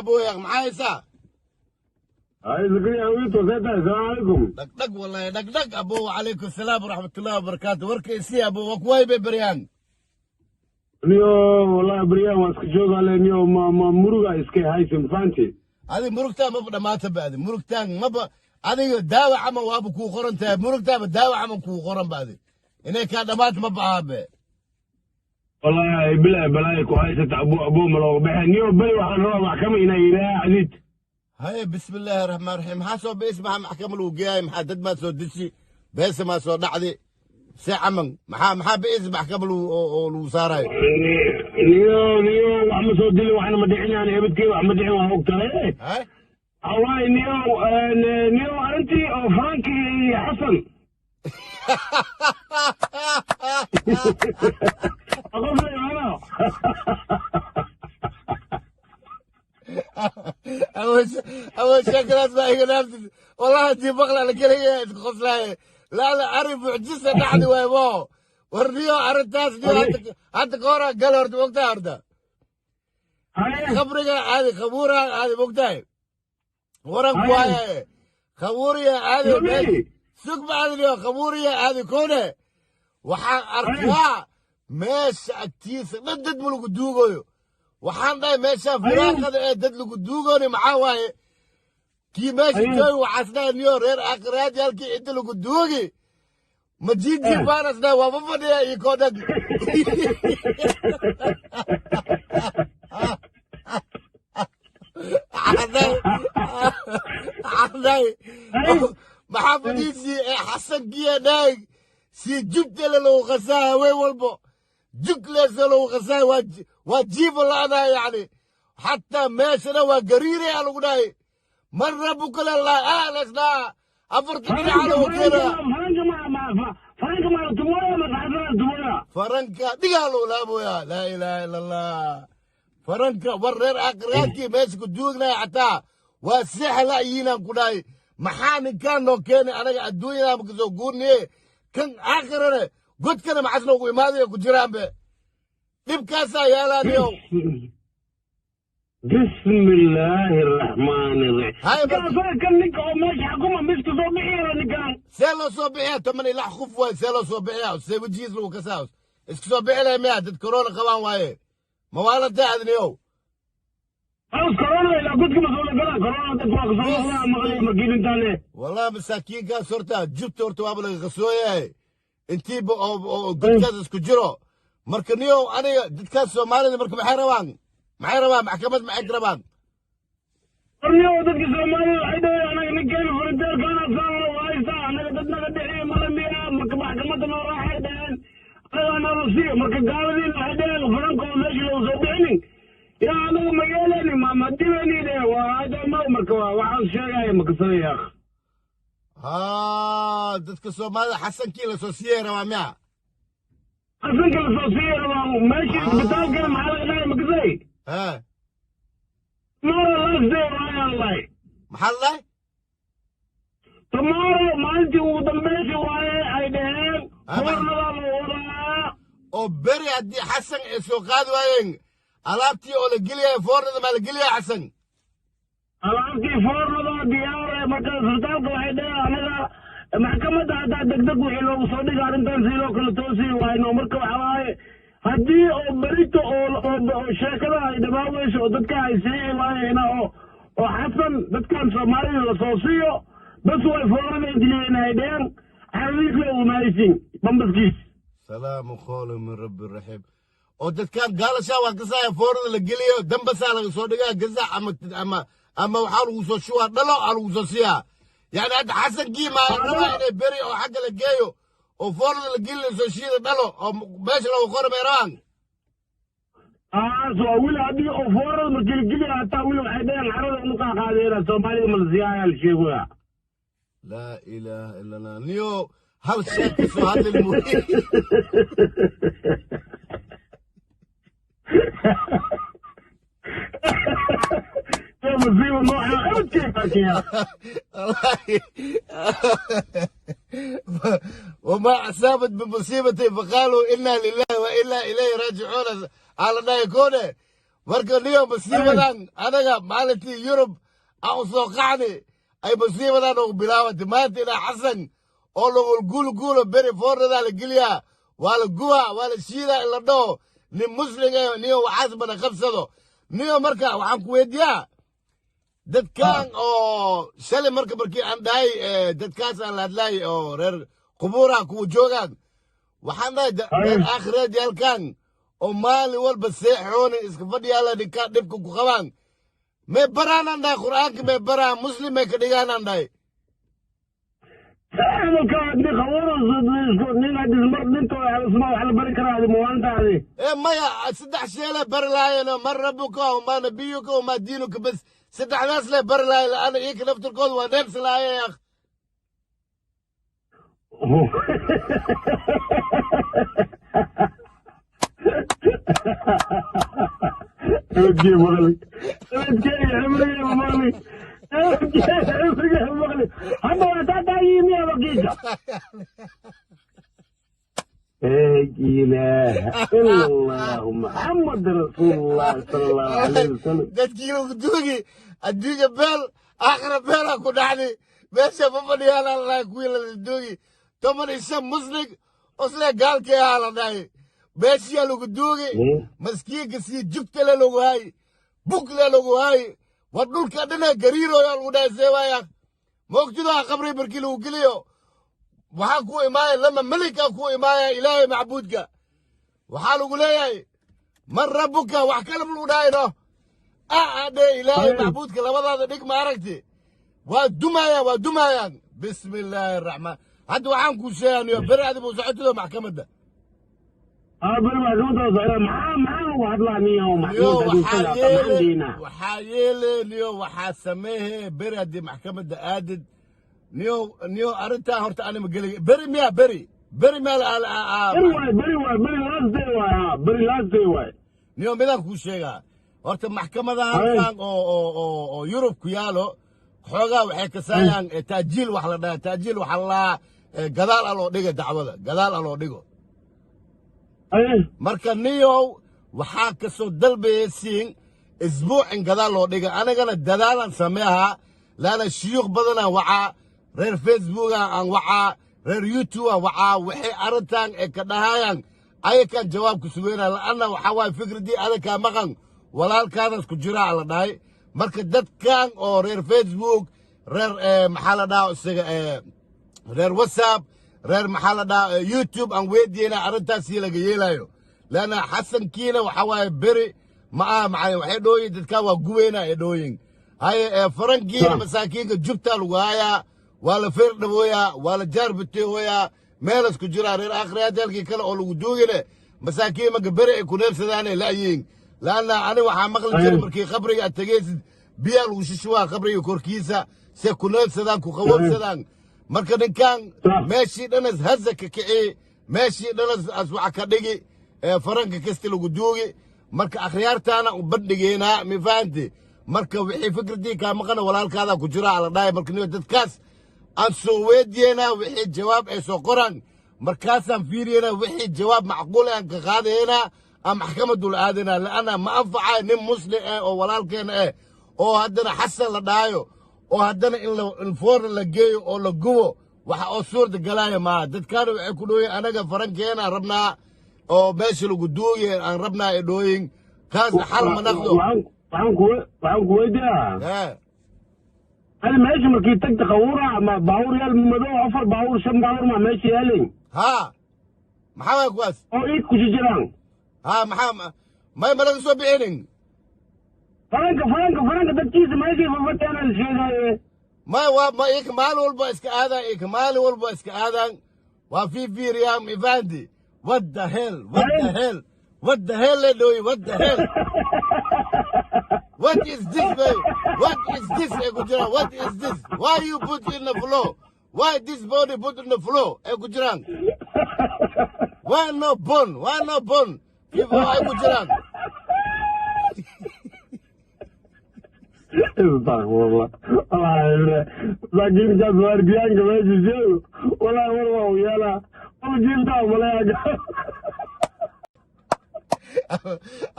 ابويا معايسا هاي زكريا ويتو سيتا السلام عليكم. دق والله دق ابو عليكم السلام ورحمه الله وبركاته وركي سي ابو وكواي ببريان نيو والله بريان واسك جوغ على نيو ما مروغا اسكي هايسم فانتي هذه مرقتا ما بدا ما تبع هذه مرقتا ما ب هذه داوى عما وابو كو قرنتا مرقتا داوى عما كو قرن بعد اني كان مات ما بابه والله بلا كو هايسة ابو ملو بحي نيو بلي وحن روح كم إنا إلى عزيز. هاي بسم الله الرحمن الرحيم حاسو باسمها محكمة الوقاية محدد ما سو دشي بس ما سو دعدي ساعة من محا باسم محكمة الوزارة نيو وحنا سو دلي وحنا مدعينا أنا ابتكي وحنا مدعي وحوكتا هاي والله نيو أنتي أو فرانكي حسن أقول لي أنا اول شكلات ما هي نفسي والله دي بغلة لكلية خصلاي لا عارف معجزة تحدي ويبو ورنيو عرفتاس ديو حتى كورا قال ورد وقتها ورده خبرك هذه خبورة هذه وقتها ورا كوايا خبورية هذه سوق بعد اليوم خبورية هذه كونه وحا أركوا ماشي أكتيس ضد ملوك الدوغو waxaan dhahay meesha firaaqada ee dad lagu duugooni maxaa waaye kii meesha joogi waxaasdhahay niyo reer akhiraad halkii inta lagu duugi ma jiijii baanasdhahay waa ma fadhiya iyo koo dhag maxaa fadhiisii ee xasankiya dhahay sii jubtale lagu qasaa haween walbo جكلس لو غساي واجيب الله يعني حتى ماشنا وقريري على قناي من ربك الله أهلسنا أفرتني على وكيرا فرنكا دقالوا لا أبويا لا إله إلا الله فرنكا ورر أقراتي ماسك الدوغنا حتى والسحلة يينا قناي محامي كان لو كان أنا الدنيا مكزو قولني كان آخر قلت كده معسنا وماذا يقول جيران به لبكاسا يا لانيو بسم الله الرحمن الرحيم هاي كان لك ماشي حكومة مش تصبحيها لك سيلو صبحيها تمني لا خفوا سيلو صبحيها سيبو جيز لو كساوس اسك صبحي لها مياه كورونا كمان وايه موالد تاعد نيو خلاص كورونا لا قلت كما سولا كورونا تطلق الله مغلي انت عليه والله مساكين كان صورتها جبت ورتو ابلغ غسويه انتي قلت اسكو جرو marka niyow aniga dadka Soomaalida marka maxay rabaan maxkamad maxay rabaan niyow dadka Soomaalida ay dhahay anaga ninkan furinteel kana soo waaysta anaga dadna dhixii malamiya marka maxkamadda noo raaxaydeen ana rusiyo marka gaaladii waxay dhahay faranko meeshii loo soo bixinin yaa anaga magaalani ma madibani waa hada marka waxaan sheegay marka sadeeyaa dadka Soomaalida xasankii la soo siiyay rabaa حسنك الصوصية ماشي بتاع كده محل غناية مكزي مرة لازدي رايا الله محل تمارو مالتي ودمبيشي واي عيدين فورنا ورا او بري عدي حسن سوقاد واين الابتي او لقليا فورنا ما لقليا حسن الابتي فورنا ديار مكان سلطان وعيدين انا محكمة هذا دقدق وحلو وصدق أرنتان سيلو كل توسي وإنه مركب حواي هدي أو بريتو أو شاكرا إذا ما ويش أو دتك هيسيء واي هنا أو حسن دتك سومالي لصوصيو بس هو الفورن إنتلين هيدين حريق له ومايسين بمبسكيس سلام خول من رب الرحيم أو دتك قال شاوا قصايا فورن لقليو دم بس على صدق قزا أما وحاول وصوشوا دلو على وصوصيا يعني هذا حسن قيمة ربع بري أو حق لقيه وفرض الجيل السوشيال دلو أو باش لو خرب إيران سو ولا أبي أو فرض الجيل حتى ولا حدين عرض المقاعد هذا سومالي من الزيايا الشيوخ لا إله إلا الله نيو هل شاك هذا المهم مصيبة نوعها كيفك يا وما أصابت بمصيبة فقالوا إنا لله وإنا إليه راجعون على ما يكون marka niyo masiibadan anaga maalintii yurub aan u soo qacni ay masiibadan ugu bilaawatay maanta inaa xasan oo lagu guulguulo beri foornadaa la geliyaa waa la gubaa waa la shiidaa in la dhaho nin muslim niyo waxaas bana qabsado niyo marka waxaan ku weydiiyaa dadkan oo shalay markii aan dhahay dadkaas aan la hadlaayay oo reer qubuuraha kuwa joogaan waxaan dhahay reer aakhireed yaalkan oo maalin walba seexooni iska fadhiyaala ninkaa dhibka ku qabaan may baraanaan dhahay qur'aanka may baraan muslim may ka dhigaanaan dhahay maya saddex sheele bari lahaayeen man rabuka wama nabiyuka wama diinuka bas saddexdaas le bari lahaay laana iyaka naftirkooda waa neebsi lahaayeen akh محمد رسول الله صلى الله عليه وسلم dadkii lagu duugi adduunka beel aakhira beelaa ku dhacdi meesha fafadhiyaala lahay kuwii la duugi 15 muslim osle gaalkii ahaa la dhahay meeshiyaa lagu duugi maskiinka sii jugtale lagu hay bugle lagu hay war dhulka dhana gariirooyaa lagu dhahay seewaaya moogtidoa qabri markii lagu geliyo waxaa ku imaaya lama melika ku imaaya ilaahay macbuudka waxaa lagu leeyahay man rabuka wax kalab lagu dhahayno adhe ilaahay macbuudka labadaada dhig ma aragti waa dumaayaan bismi illaahi araxmaan hadda waxaan kuu sheeganayo beri adi buu socotido maxkamadda waxaa yeeleniyo waxaa sameehe beri haddii maxkamadda aadid niyo arrintaa horta anima geli beri miya beri niyo midaan kuu sheegaa horta maxkamadahan oo yurub ku yaalo xoogaa waxay kasaayaan taajiil wax la dhaha taajiil waxa la lahaa gadaal a loo dhiga dacwada gadaal a loo dhigo marka niyow waxaa kasoo dalbayaysiin isbuucin gadaal loo dhiga anigana dadaalan sameehaa laana shiyuuq badanaan wacaa reer facebooka aan wacaa reer youtube aan wacaa waxay arrintan ee ka dhahayaan ayakaan jawaab ku sugeyna la'anna waxaa waaye fikradii adakaa maqan walaalkaadaas ku jiraa la dhahay marka dadkan oo reer facebook reer maxaa la dhaha isaga reer whatsapp reer maxaa la dhaha youtube aan weydiiyeyna arrintaasii laga yeelayo leanna xasankiina waxaa waaye beri ma aha macalin waxay dhooyin dadkaa waa guweyna ay dhooyin haye farankiina masaakiinka jubtaa lagu hayaa waa la feer dhabooyaa waa la jaarbiteehoyaa meelas ku jiraa reer akhriyaadaalkii kale oo lagu duugine masaakiin marka beri ay ku neebsadaanay la'yiin laanna ani waxaa maqli jiray markii qabriga aad tegaysid biyaa lagu shishuwaa qabriga korkiisa se ku neebsadaan ku qawoobsadaan marka ninkan meeshii dhanas haza ka kici meeshii dhanas aswaca ka dhigi faranka kasta lagu duugi marka akhriyaartaana u bandhigeynaa mi fahanti marka wixii fikradii kaa maqana walaalkaadaa ku jira ala dhahay marka niyo dadkaas aan soo weydiyeynaa wixii jawaab ay soo qoraan markaasaan fiiriyeynaa wixii jawaab macquul aan ka qaadayeynaa aan maxkamadul aadinaa la'anna ma anfacayo nin muslim oo walaalkeena oo haddana xasan la dhahayo oo haddana in foorna la geeyo oo la gubo waxa oo suurta galaya maaha dadkaana waxay ku dhooyin anaga farankeena rabnaa oo meesha lagu duuye aan rabnaa ay dhooyin kaasna xal ma naqdo waxaan ku weydiiyaa hal meesha markii tagta qawura ama baawur yaal madow 4 baawur 5 baawur ma meesha yaalin haa maxaa waay kuwaas oo iid ku jiraan haa maxaa may malaga soo bixinin faranka dadkiisa meeshii fafataana la sheegaaye may waa ma ika maalin walba iska aadaan ika maalin walba iska aadaan waa fiiriyaa mifandi what the hell le dhooyi what the hell what is this baby what is this ekujira what is this why you put in the floor why this body put in the floor ekujiran why no bone people ekujiran Estağfurullah. Allah Lakin jaz var diyen gibi cücel. Ola vurma uyala. Onu cilda olmaya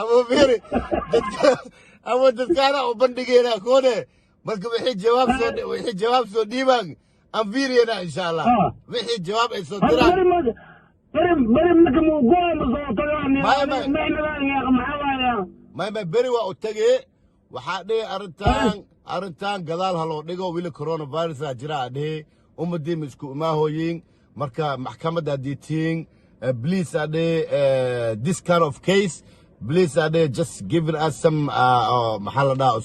ama fiiri ama dadkaana u bandhigeynaa koone marka wixii jawaab soo dhiibaan aan fiiriyana insha allah wixii jawaab ay soo diraan beri marka muugoama soo tagaan may beri waa u tegee waxaa dhihi arrintan gadaal ha loo dhigo wili coronavirus aa jira aa dhihi ummadii ma isku imaahooyin marka maxkamadda haddii tihiin please aa dhihi this kind of case please aa dhihi just give us some maxaa la dhaha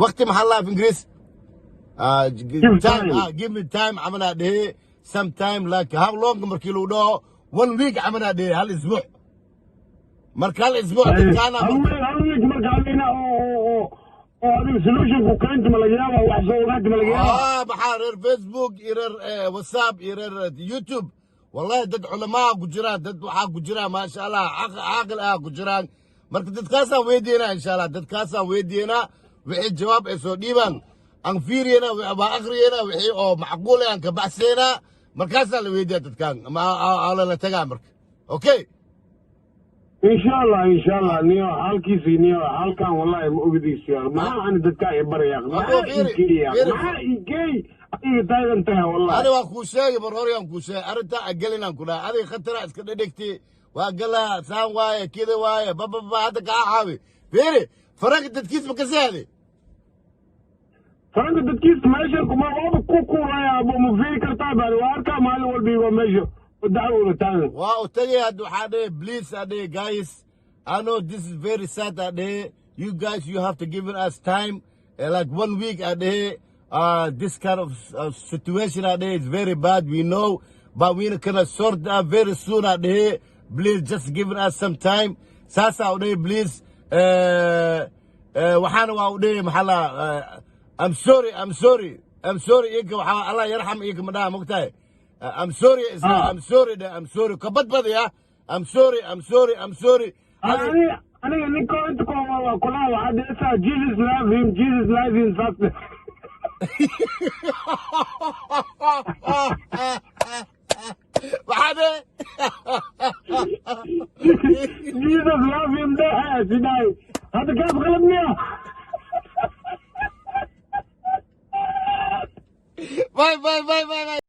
waqti maxaa la dhaha ingiriis give me time camalaa dhihi sometime like how long markii lagu dhaho 1 week camalaa dhihi hal isbuuc marka hal isbuuc dadkaana hal week marka halina oo adiga solutionku keenta ma laga yaaba wax soo ogaanta ma laga yaaba maxaa reer facebook iyo reer whatsapp iyo reer youtube wallahi dad culamaa ku jiraan dad waxaa ku jira maasha allah caaqil ah ku jiraan marka dadkaasaan weydiinaa insha allah dadkaasaan weydiinaa wixii jawaab ay soo dhiibaan aan fiiriyana waa akhriyana wixii oo macquul aan ka baxsaynaa markaasaa la weydiiyaa dadkaan lala tagaa marka okay insha allah niyo halkiisi niyo halkan wallahi ma ogdiisi maxaa aan dadka ay barayaan maxaa igey adiga taagan tahay wallahi ani waa kuu sheegay mar hore aan kuu sheegay arrinta agelinaan ku dhahay adiga khatara iska dhedhegti waa galaa saan waaye kida waaye bababa hadda kaa caawi fiiri faranka dadkiis ma ka sahday faranka dadkiis meesha kuma waaba ku kuulaya ma fiiri kartaa baan waa arkaa maalin walbiiba meesha waa u tagay hadda waxaa dhihi please aa dhihi guys I know this is very sad aa dhihi you guys you have to give us time like 1 week aa dhihi this kind of situation aa dhihi is very bad we know but we're gonna sort out very soon aa dhihi please just give us some time saasaa u dhihi please waxaana waa u dhihi maxaa la I'm sorry iyaka waxaa allah yarxam iyaka ma dhaha mogtahay I'm sorry. I'm sorry. Kabad ya. I'm sorry. Aniga ninko inta ko waa kula waxa dhisa Jesus love him fast. Waxa Jesus love him da sidai. Hada kaas qalad miya? Bye.